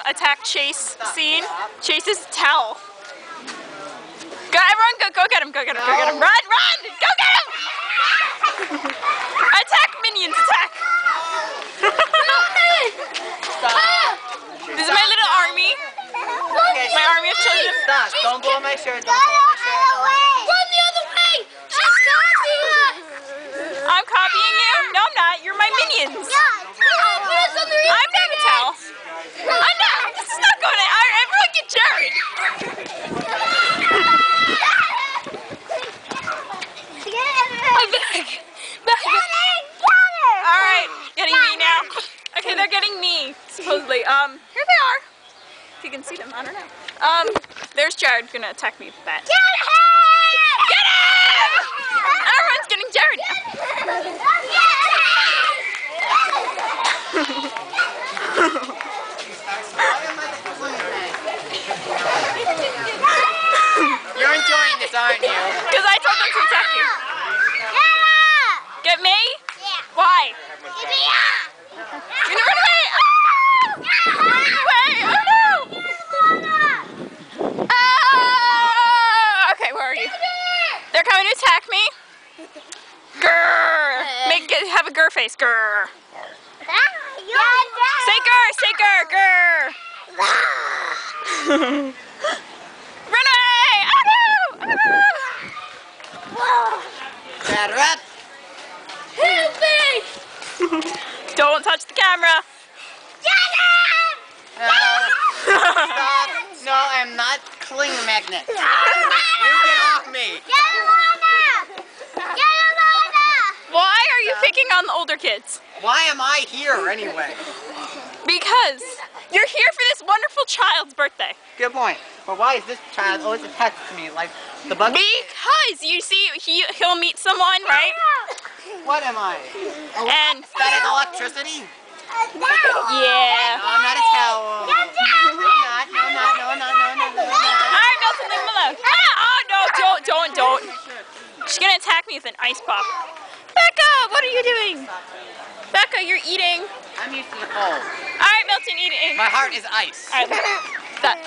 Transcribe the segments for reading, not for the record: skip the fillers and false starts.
attack Chase scene. Chase's towel. Go, everyone, go get him, go get him, go get him. Run, run, go get him! Attack, minions, attack! This is my little army. My army of children. Stop, don't blow my shirt, don't blow my shirt. Run the other way! She's copying us! I'm copying you? No, I'm not. You're my minions. I'm not a towel. I'm not. This is not going to. Everyone get Jared. Alright, getting me now. Okay, they're getting me, supposedly. Here they are. If you can see them, I don't know. There's Jared gonna attack me with that. Get him! Everyone's getting Jared. You're enjoying this, aren't you? Because I told them to attack you. Get me? Yeah. Why? You're gonna run away! Ah! Run away! Oh no! Ah! Okay, where are you? They're coming to attack me. Grrr! Have a grr face. Grrr. Say grr! Say grr! Grr! Run away! Oh no! Oh! Bad rep. Help me! Don't touch the camera. Stop. No, I'm not cling magnet. You get off me. Why are you picking on the older kids? Why am I here anyway? Because you're here for this wonderful child's birthday. Good point. But why is this child always attached to me like the bug? Because you see, he'll meet someone, right? What am I? And Static electricity? yeah. No, I'm not a towel. No, I'm not. No. Alright, Milton, leave him alone. Ah, oh no, don't. She's gonna attack me with an ice pop. Becca, what are you doing? Becca, you're eating. I'm used to the cold. Alright, Milton, eating. My heart is ice. Alright, that.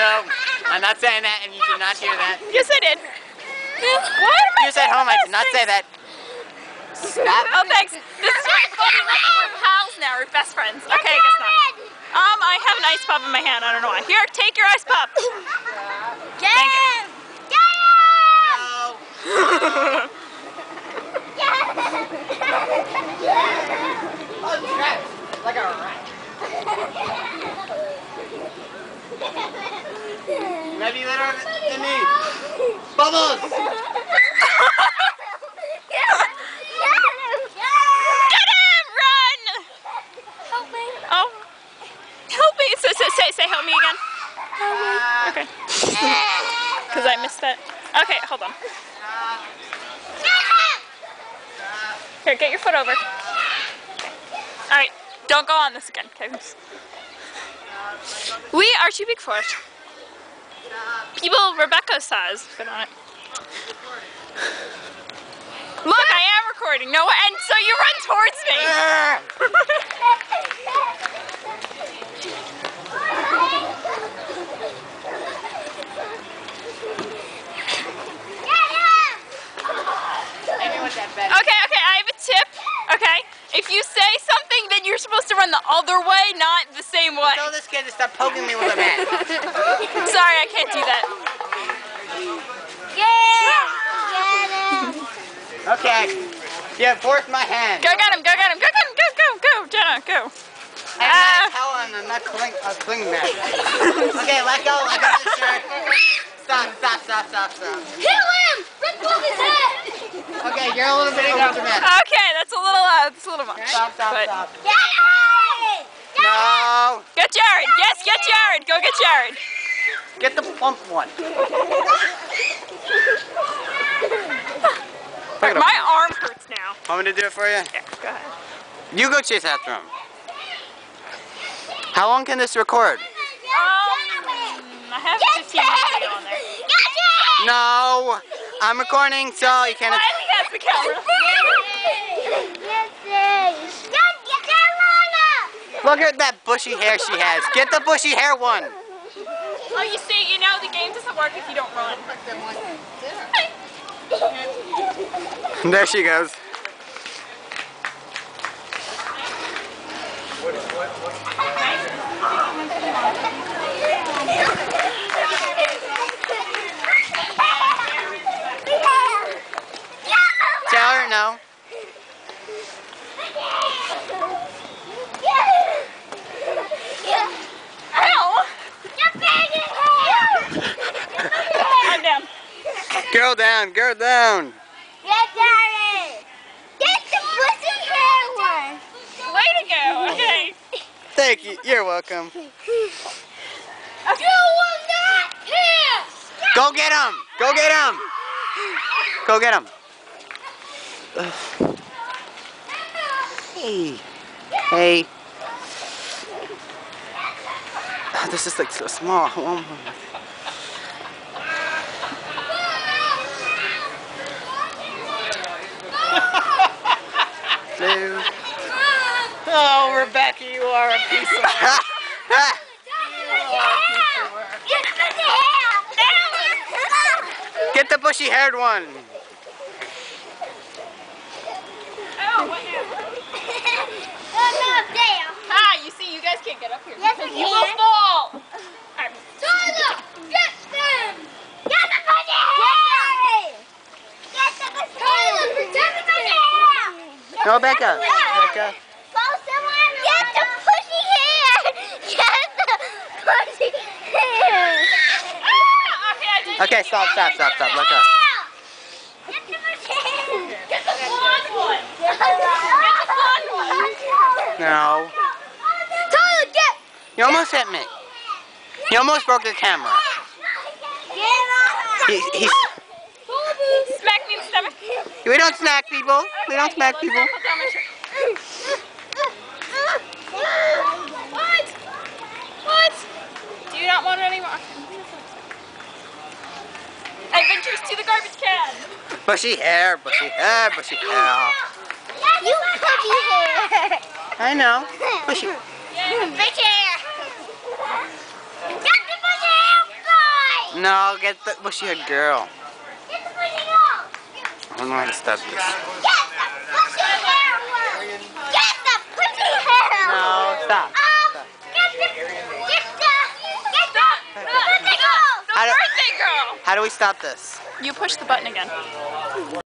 No, I'm not saying that, and you did not hear that. Yes, I did. What am I You said home, I did not say that. Stop. Oh, thanks. This is very funny. We're pals now. We're best friends. Okay, I guess not. I have an ice pop in my hand. I don't know why. Here, take your ice pop. Get him! No. Oh, trapped. Like a rat. Maybe litter than me. Bubbles! Say help me again. Okay. Because I missed that. Okay, hold on. Here, get your foot over. Alright, don't go on this again, okay? We are too big for it. People, Rebecca says, good on it. Look, I am recording. No, and so you run towards me. Okay, I have a tip, okay? If you say something, then you're supposed to run the other way, not the same way. Tell this kid to stop poking me with a bat. Sorry, I can't do that. Okay. Yeah, force my hand. Go get him, go get him, go get him, go, Jenna, go. I'm not a towel and I'm not cling back. Okay, let go the shirt. Stop. Kill him! Rip off his head! Okay, you're a little bit over the man. Okay, that's a little much. Stop. Get him! No. Get Jared, yes, get Jared, go get Jared. Get the plump one. My arm hurts now. Want me to do it for you? Yeah, go ahead. You go chase after him. How long can this record? I have 15 minutes video on there. No, I'm recording, so you can't. Riley has the camera. Look at that bushy hair she has. Get the bushy hair one. Oh, you see, you know the game doesn't work if you don't run. There she goes. Tell her no. I'm down. Girl down, girl down. Get Daddy! Get the bushy hair one! Way to go. Okay. Thank you. You're welcome. You will not pass! Go get him. Go get him. Go get him. Hey. Hey. This is like so small. Blue. Oh, Rebecca, you are a piece of work. Get the bushy-haired one. Oh, what now? Ah, you see, you guys can't get up here. Yes, because we you can. will fall. Tyler, get them! Get the bushy hair! Get the bushy hair! Tyler, protect the bushy hair! No, Becca. Becca. Get the bushy hair! Get the bushy hair! Okay, I did. Okay, stop. Look up. Get the bushy hair! Get the blonde one. Get the blonde one. No. Tyler, get! You almost hit me. You almost broke the camera. He's. Smack me in the stomach. We don't smack people. We don't smack people. Put down my shirt. What? What? Do you not want it anymore? Adventures to the garbage can. Bushy hair, bushy hair, bushy hair. You bushy hair! I know. Bushy. Bushy hair! Get the bushy hair boy! No, get the bushy-haired girl. Get the bushy hair! I don't know how to stop this. Get the bushy hair one! Get the bushy hair one! No, stop. Get the bushy girl! How do- Birthday girl. How do we stop this? You push the button again.